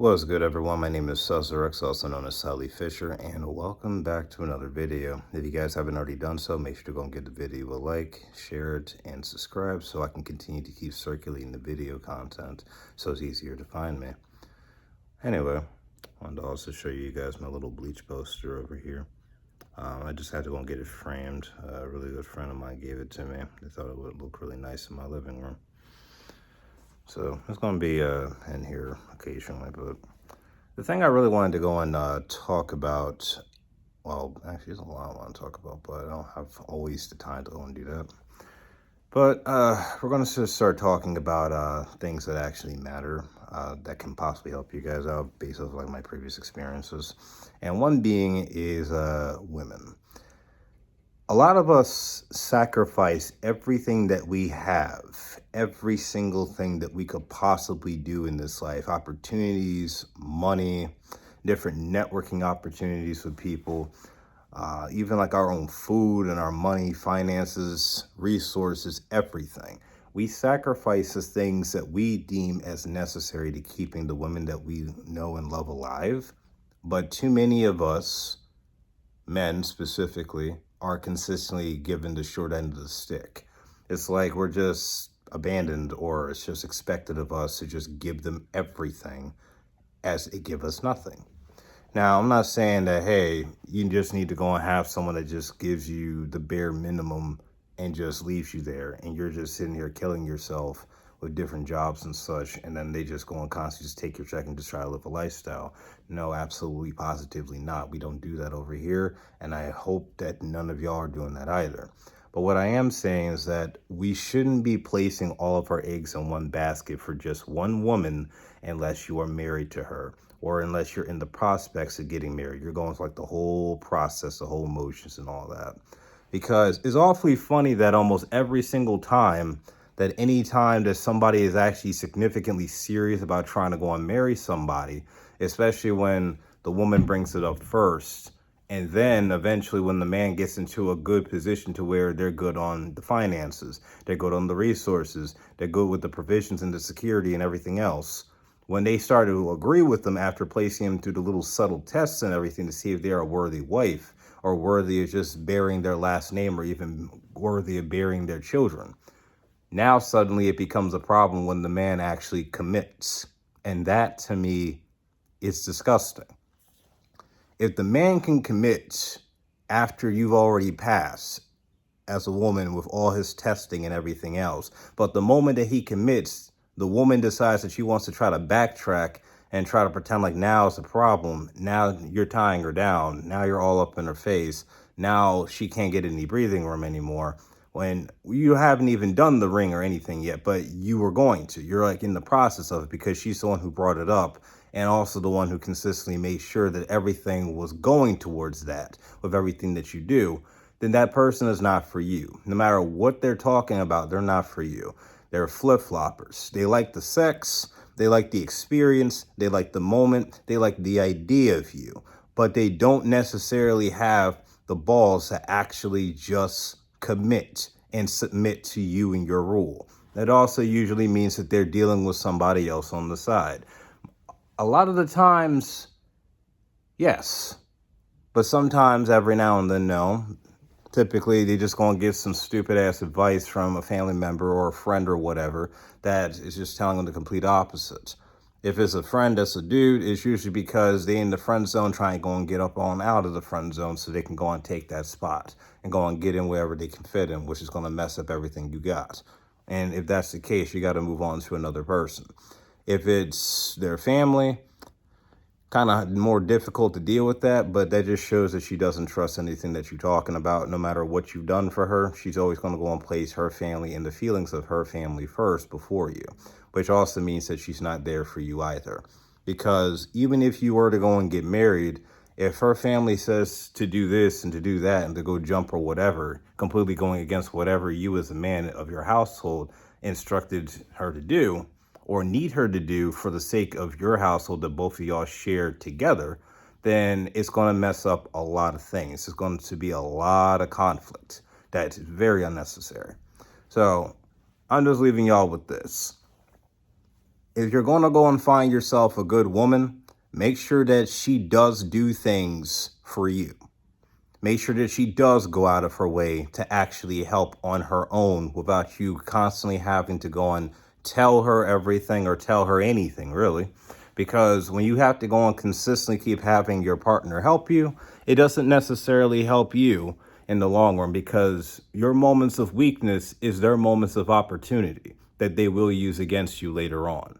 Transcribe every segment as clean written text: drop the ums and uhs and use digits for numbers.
What's good, everyone? My name is SAZARUX, also known as Salih Fisher, and welcome back to another video. If you guys haven't already done so, make sure to go and give the video a like, share it, and subscribe so I can continue to keep circulating the video content so it's easier to find me. Anyway, I wanted to also show you guys my little bleach poster over here. I just had to go and get it framed. A really good friend of mine gave it to me. They thought it would look really nice in my living room. So it's going to be in here occasionally, but the thing I really wanted to go and talk about, well, actually there's a lot I want to talk about, but I don't have always the time to go and do that. But we're going to start talking about things that actually matter, that can possibly help you guys out based off like my previous experiences. And one being is women. A lot of us sacrifice everything that we have, every single thing that we could possibly do in this life, opportunities, money, different networking opportunities with people, even like our own food and our money, finances, resources, everything. We sacrifice the things that we deem as necessary to keeping the women that we know and love alive. But too many of us, men specifically, are consistently given the short end of the stick. It's like we're just abandoned, or it's just expected of us to just give them everything as they give us nothing. Now, I'm not saying that, hey, you just need to go and have someone that just gives you the bare minimum and just leaves you there, and you're just sitting here killing yourself with different jobs and such, and then they just go and constantly just take your check and just try to live a lifestyle. No, absolutely, positively not. We don't do that over here, and I hope that none of y'all are doing that either. But what I am saying is that we shouldn't be placing all of our eggs in one basket for just one woman unless you are married to her, or unless you're in the prospects of getting married. You're going through like the whole process, the whole emotions and all that. Because it's awfully funny that almost every single time that any time that somebody is actually significantly serious about trying to go and marry somebody, especially when the woman brings it up first, and then eventually when the man gets into a good position to where they're good on the finances, they're good on the resources, they're good with the provisions and the security and everything else, when they start to agree with them after placing them through the little subtle tests and everything to see if they're a worthy wife or worthy of just bearing their last name or even worthy of bearing their children, now suddenly it becomes a problem when the man actually commits. And that, to me, is disgusting. If the man can commit after you've already passed as a woman with all his testing and everything else, but the moment that he commits, the woman decides that she wants to try to backtrack and try to pretend like now is the problem. Now you're tying her down. Now you're all up in her face. Now she can't get any breathing room anymore, when you haven't even done the ring or anything yet, but you were going to. You're like in the process of it because she's the one who brought it up, and also the one who consistently made sure that everything was going towards that with everything that you do. Then that person is not for you. No matter what they're talking about, they're not for you. They're flip-floppers. They like the sex, they like the experience, they like the moment, they like the idea of you, but they don't necessarily have the balls to actually just commit and submit to you and your rule. That also usually means that they're dealing with somebody else on the side. A lot of the times, yes, but sometimes every now and then, no. Typically, they just gonna get some stupid ass advice from a family member or a friend or whatever that is just telling them the complete opposite. If it's a friend that's a dude, it's usually because they in the friend zone trying to go and get up on out of the friend zone so they can go and take that spot and go and get in wherever they can fit in, which is going to mess up everything you got. And if that's the case, you got to move on to another person. If it's their family, kind of more difficult to deal with that, but that just shows that she doesn't trust anything that you're talking about. No matter what you've done for her, she's always going to go and place her family and the feelings of her family first before you, which also means that she's not there for you either. Because even if you were to go and get married, if her family says to do this and to do that and to go jump or whatever, completely going against whatever you as a man of your household instructed her to do, or need her to do for the sake of your household that both of y'all share together, then it's going to mess up a lot of things. It's going to be a lot of conflict that's very unnecessary. So I'm just leaving y'all with this. If you're going to go and find yourself a good woman, make sure that she does do things for you. Make sure that she does go out of her way to actually help on her own without you constantly having to go and tell her everything or tell her anything, really. Because when you have to go and consistently keep having your partner help you, it doesn't necessarily help you in the long run, because your moments of weakness is their moments of opportunity that they will use against you later on.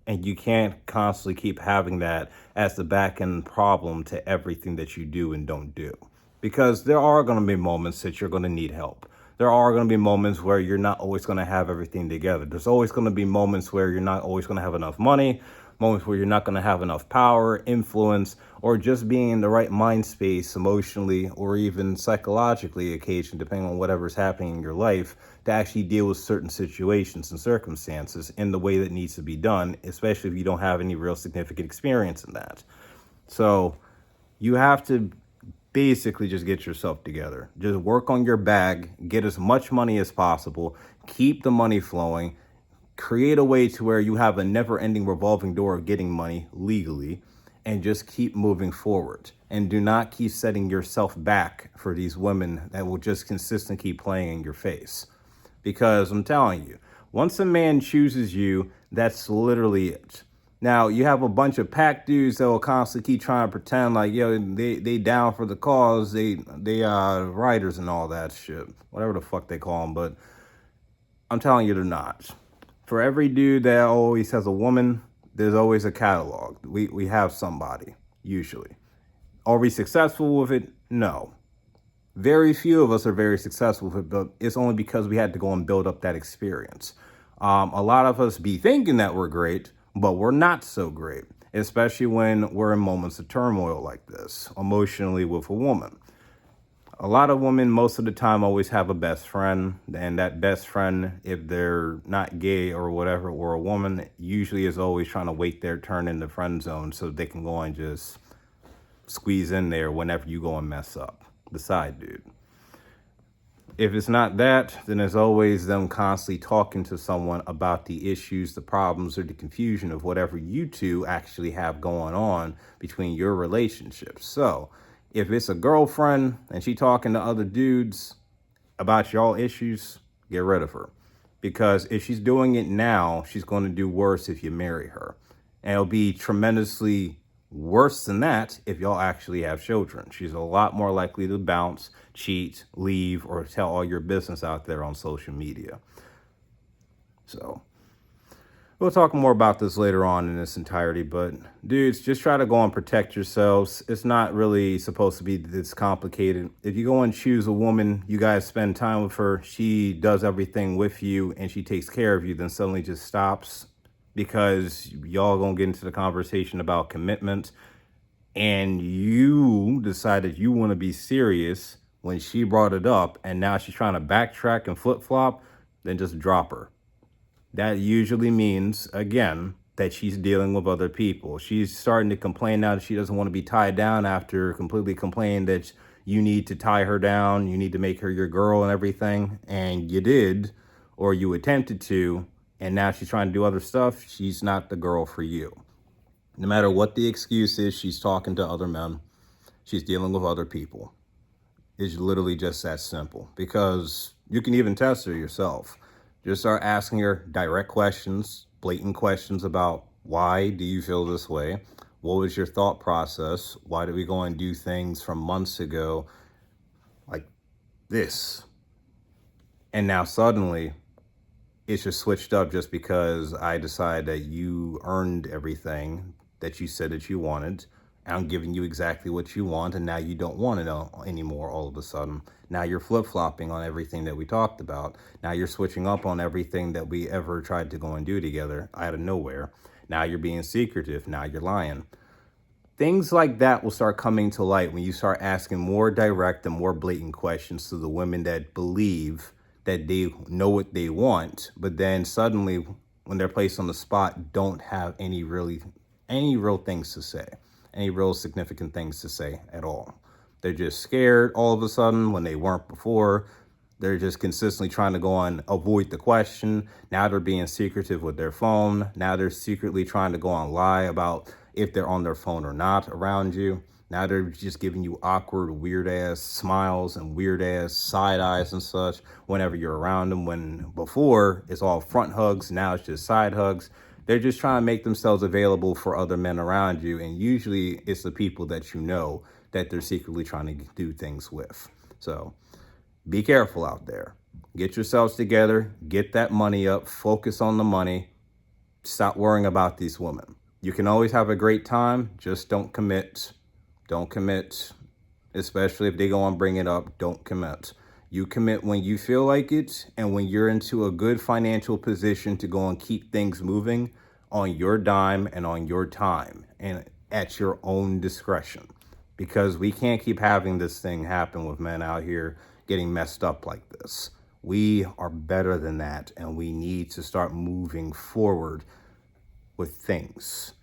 And you can't constantly keep having that as the back end problem to everything that you do and don't do. Because there are going to be moments that you're going to need help. There are going to be moments where you're not always going to have everything together. There's always going to be moments where you're not always going to have enough money, moments where you're not going to have enough power, influence, or just being in the right mind space emotionally or even psychologically occasionally, depending on whatever's happening in your life, to actually deal with certain situations and circumstances in the way that needs to be done, especially if you don't have any real significant experience in that. So you have to basically just get yourself together. Just work on your bag, get as much money as possible, keep the money flowing, create a way to where you have a never-ending revolving door of getting money legally, and just keep moving forward. And do not keep setting yourself back for these women that will just consistently keep playing in your face. Because I'm telling you, once a man chooses you, that's literally it. Now, you have a bunch of pack dudes that will constantly keep trying to pretend like, yo, they down for the cause, they riders and all that shit, whatever the fuck they call them, but I'm telling you, they're not. For every dude that always has a woman, there's always a catalog. We have somebody, usually. Are we successful with it? No. Very few of us are very successful with it, but it's only because we had to go and build up that experience. A lot of us be thinking that we're great, but we're not so great, especially when we're in moments of turmoil like this, emotionally with a woman. A lot of women, most of the time, always have a best friend, and that best friend, if they're not gay or whatever, or a woman, usually is always trying to wait their turn in the friend zone so they can go and just squeeze in there whenever you go and mess up, the side dude. If it's not that, then there's always them constantly talking to someone about the issues, the problems, or the confusion of whatever you two actually have going on between your relationships. So if it's a girlfriend and she talking to other dudes about y'all issues, get rid of her. Because if she's doing it now, she's going to do worse if you marry her. And it'll be tremendously worse than that if y'all actually have children. She's a lot more likely to bounce, cheat, leave, or tell all your business out there on social media. So we'll talk more about this later on in its entirety, but dudes, just try to go and protect yourselves. It's not really supposed to be this complicated. If you go and choose a woman, you guys spend time with her, she does everything with you, and she takes care of you, then suddenly just stops because y'all gonna get into the conversation about commitment, and you decided you want to be serious when she brought it up, and now she's trying to backtrack and flip-flop, then just drop her. That usually means, again, that she's dealing with other people. She's starting to complain now that she doesn't want to be tied down after completely complaining that you need to tie her down, you need to make her your girl and everything, and you did, or you attempted to, and now she's trying to do other stuff. She's not the girl for you. No matter what the excuse is, she's talking to other men. She's dealing with other people. It's literally just that simple, because you can even test her yourself. Just start asking her direct questions, blatant questions about why do you feel this way? What was your thought process? Why did we go and do things from months ago like this? And now suddenly it's just switched up just because I decide that you earned everything that you said that you wanted. I'm giving you exactly what you want, and now you don't want it anymore all of a sudden. Now you're flip-flopping on everything that we talked about. Now you're switching up on everything that we ever tried to go and do together out of nowhere. Now you're being secretive. Now you're lying. Things like that will start coming to light when you start asking more direct and more blatant questions to the women that believe that they know what they want, but then suddenly when they're placed on the spot, don't have any real things to say, any real significant things to say at all. They're just scared all of a sudden when they weren't before. They're just consistently trying to go on, avoid the question. Now they're being secretive with their phone. Now they're secretly trying to go on lie about if they're on their phone or not around you. Now they're just giving you awkward, weird ass smiles and weird ass side eyes and such whenever you're around them. When before it's all front hugs, now it's just side hugs. They're just trying to make themselves available for other men around you. And usually it's the people that you know that they're secretly trying to do things with. So be careful out there. Get yourselves together, get that money up, focus on the money. Stop worrying about these women. You can always have a great time, just don't commit. Don't commit, especially if they go on bring it up, don't commit. You commit when you feel like it and when you're into a good financial position to go and keep things moving on your dime and on your time and at your own discretion. Because we can't keep having this thing happen with men out here getting messed up like this. We are better than that, and we need to start moving forward with things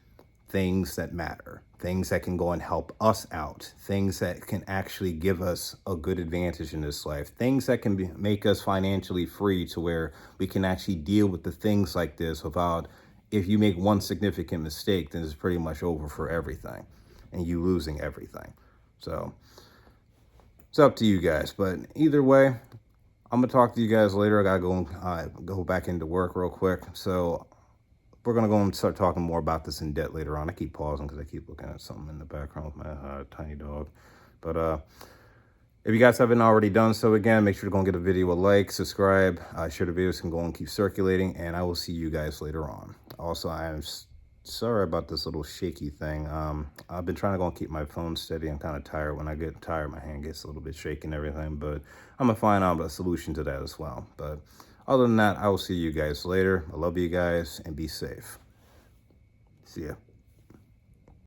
that matter, things that can go and help us out, things that can actually give us a good advantage in this life, things that can make us financially free to where we can actually deal with the things like this without, if you make one significant mistake, then it's pretty much over for everything and you losing everything. So it's up to you guys, but either way, I'm gonna talk to you guys later. I gotta go back into work real quick. So we're going to go and start talking more about this in depth later on. I keep pausing because I keep looking at something in the background with my tiny dog. But if you guys haven't already done so, again, make sure to go and get a video a like, subscribe, share the videos, and go and keep circulating. And I will see you guys later on. Also, I'm sorry about this little shaky thing. I've been trying to go and keep my phone steady. I'm kind of tired. When I get tired, my hand gets a little bit shaky and everything. But I'm going to find out a solution to that as well. But other than that, I will see you guys later. I love you guys and be safe. See ya.